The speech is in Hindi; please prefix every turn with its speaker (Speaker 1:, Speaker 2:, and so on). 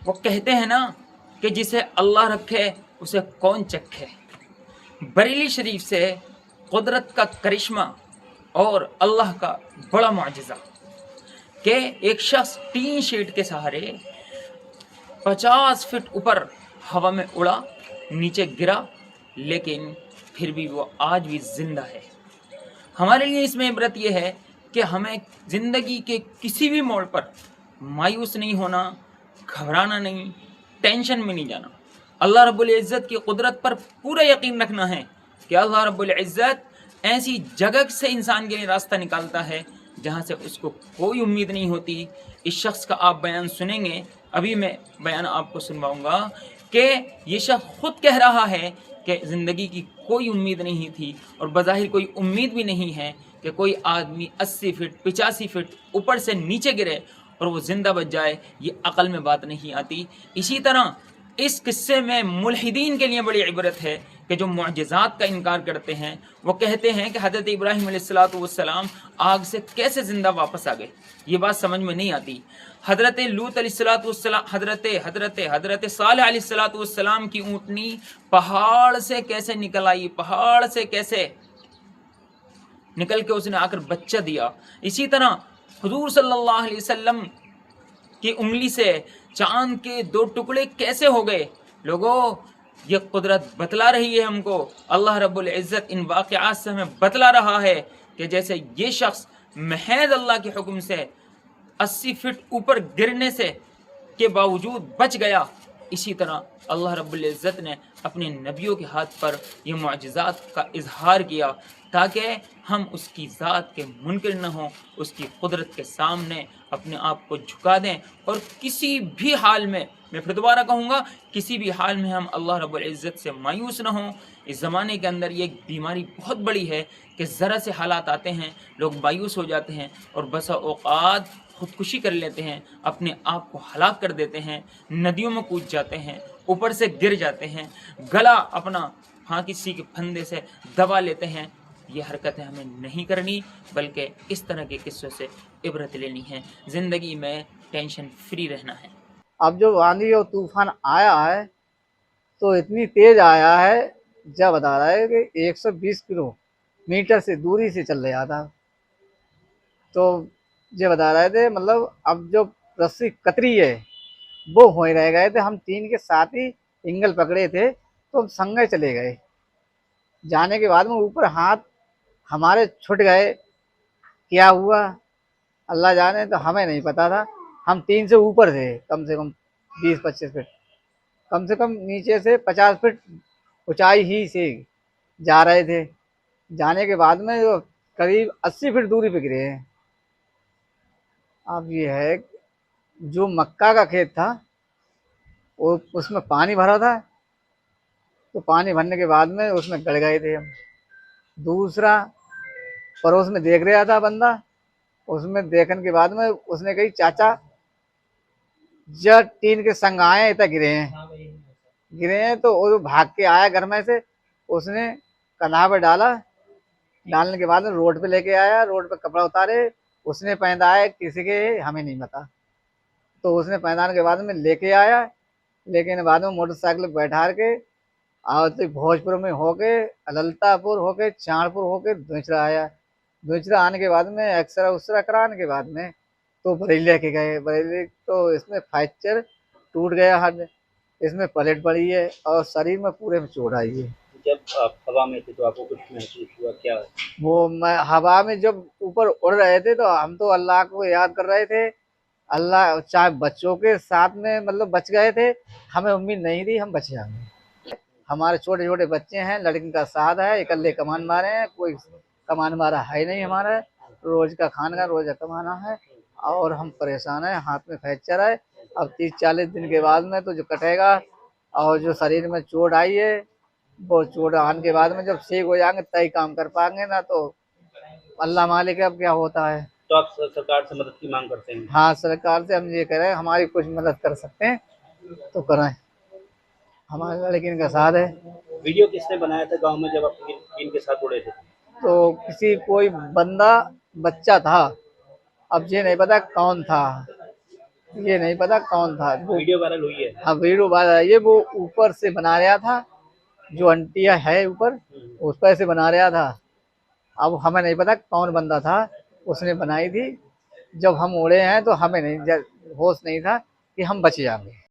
Speaker 1: वो कहते हैं ना कि जिसे अल्लाह रखे उसे कौन चखे। बरेली शरीफ से कुदरत का करिश्मा और अल्लाह का बड़ा मुआजिज़ा कि एक शख्स टीन शीट के सहारे 50 फीट ऊपर हवा में उड़ा, नीचे गिरा, लेकिन फिर भी वो आज भी जिंदा है। हमारे लिए इसमें इबरत यह है कि हमें ज़िंदगी के किसी भी मोड़ पर मायूस नहीं होना, घबराना नहीं, टेंशन में नहीं जाना। अल्लाह रब्बुल इज़्ज़त की कुदरत पर पूरा यकीन रखना है कि अल्लाह रब्बुल इज़्ज़त ऐसी जगह से इंसान के लिए रास्ता निकालता है जहाँ से उसको कोई उम्मीद नहीं होती। इस शख्स का आप बयान सुनेंगे, अभी मैं बयान आपको सुनवाऊँगा कि ये शख्स खुद कह रहा है कि ज़िंदगी की कोई उम्मीद नहीं थी और बज़ाहिर कोई उम्मीद भी नहीं है कि कोई आदमी 80 फीट 85 फीट ऊपर से नीचे गिरे और वो ज़िंदा बच जाए, ये अक़ल में बात नहीं आती। इसी तरह इस किस्से में मुल्हिदीन के लिए बड़ी इबरत है कि जो मुअजिज़ात का इनकार करते हैं, वो कहते हैं कि हज़रत इब्राहीम अलैहिस्सलातु वस्सलाम आग से कैसे ज़िंदा वापस आ गए, ये बात समझ में नहीं आती। हज़रत लूत अलैहिस्सलातु वस्सलाम, हज़रत सालेह अलैहिस्सलातु वस्सलाम की ऊँटनी पहाड़ से कैसे निकल आई, पहाड़ से कैसे निकल के उसने आकर बच्चा दिया। इसी तरह हुज़ूर सल्लल्लाहु अलैहि वसल्लम की उंगली से चांद के 2 टुकड़े कैसे हो गए। लोगों, ये कुदरत बतला रही है हमको। अल्लाह रब्बुल इज़्ज़त इन वाक़िआत से हमें बतला रहा है कि जैसे ये शख्स महज अल्लाह के हुक्म से 80 फीट ऊपर गिरने से के बावजूद बच गया, इसी तरह अल्लाह रब्बुल इज़्ज़त ने अपने नबियों के हाथ पर ये मुअजिज़ात का इजहार किया ताकि हम उसकी ज़ात के मुनकिर न हों, उसकी कुदरत के सामने अपने आप को झुका दें और किसी भी हाल में, मैं फिर दोबारा कहूँगा, किसी भी हाल में हम अल्लाह रब्बुल इज़्ज़त से मायूस न हों। इस ज़माने के अंदर ये एक बीमारी बहुत बड़ी है कि ज़रा से हालात आते हैं, लोग मायूस हो जाते हैं और बसा औक़ात खुदकुशी कर लेते हैं, अपने आप को हलाक कर देते हैं, नदियों में कूद जाते हैं, ऊपर से गिर जाते हैं, गला अपना किसी के फंदे से दबा लेते हैं। ये हरकतें हमें नहीं करनी, बल्कि इस तरह के किस्सों से इबरत लेनी है। ज़िंदगी में टेंशन फ्री रहना है।
Speaker 2: अब जो आंधी और तूफान आया है तो इतनी तेज आया है, जब बता रहा है कि 120 किलोमीटर से दूरी से चल रहा था। तो ये बता रहे थे, मतलब अब जो रस्सी कतरी है वो हो ही रह गए थे। हम 3 के साथ ही इंगल पकड़े थे तो हम संगे चले गए। जाने के बाद में ऊपर हाथ हमारे छूट गए, क्या हुआ अल्लाह जाने, तो हमें नहीं पता था। हम 3 से ऊपर थे, कम से कम 20-25 फीट, कम से कम नीचे से 50 फीट ऊंचाई ही से जा रहे थे। जाने के बाद में जो करीब 80 फीट दूरी पे गिरे हैं। अब ये है, जो मक्का का खेत था वो उसमें पानी भरा था, तो पानी भरने के बाद में उसमें गड़ गए थे हम। दूसरा पड़ोस में देख रहा था बंदा, उसमें देखने के बाद में उसने कही, चाचा जब टीन के संगाए इतना गिरे हैं तो वो भाग के आया घर में से, उसने कन्हा पे डाला। डालने के बाद में रोड पे लेके आया, रोड पे कपड़ा उतारे, उसने पहनाया किसी के हमें नहीं पता। तो उसने पहनाने के बाद में लेके आया, लेकिन बाद में मोटरसाइकिल बैठा के और तो भोजपुर में होके, ललतापुर होके, चाणपुर होके दूसरा आया। दूसरा आने के बाद में एक्सरा उसरा कराने के बाद में तो बरेली लेके गए। बरेली तो इसमें फ्रैक्चर टूट गया हड्ड, इसमें पलेट पड़ी है और शरीर में पूरे में चोट आई है।
Speaker 3: जब आप हवा में थे तो आपको कुछ महसूस हुआ क्या?
Speaker 2: वो मैं हवा में जब ऊपर उड़ रहे थे तो हम तो अल्लाह को याद कर रहे थे। अल्लाह, चाहे बच्चों के साथ में मतलब बच गए थे, हमें उम्मीद नहीं थी हम बच जाएंगे। हमारे छोटे छोटे बच्चे हैं, लड़की का साथ है, इकल्ले कमान मारे हैं, कोई कमान मारा है नहीं हमारा। रोज का खाना का रोज का कमाना है और हम परेशान हैं, हाथ में फ्रैक्चर है। अब 30-40 दिन के बाद में तो जो कटेगा, और जो शरीर में चोट आई है वो चोट आने के बाद में जब ठीक हो जाएंगे तय काम कर पाएंगे, ना तो अल्लाह मालिक है अब क्या होता है।
Speaker 3: तो आप सरकार से मदद की मांग करते हैं?
Speaker 2: हाँ, सरकार से हम ये कह रहे हैं, हमारी कुछ मदद कर सकते हैं तो करें, हमारे लड़की का साथ है।
Speaker 3: वीडियो किसने बनाया था गांव में जब आप इनके साथ उड़े थे?
Speaker 2: तो किसी कोई बंदा बच्चा था, अब ये नहीं पता कौन था, ये नहीं पता कौन था वो।
Speaker 3: वीडियो वायरल हुई है।
Speaker 2: हाँ वीडियो वाला ये वो ऊपर से बना रहा था, जो अंटिया है ऊपर उस पर से बना रहा था। अब हमें नहीं पता कौन बंदा था, उसने बनाई थी। जब हम उड़े हैं तो हमें नहीं होश नहीं था कि हम बच जाएंगे।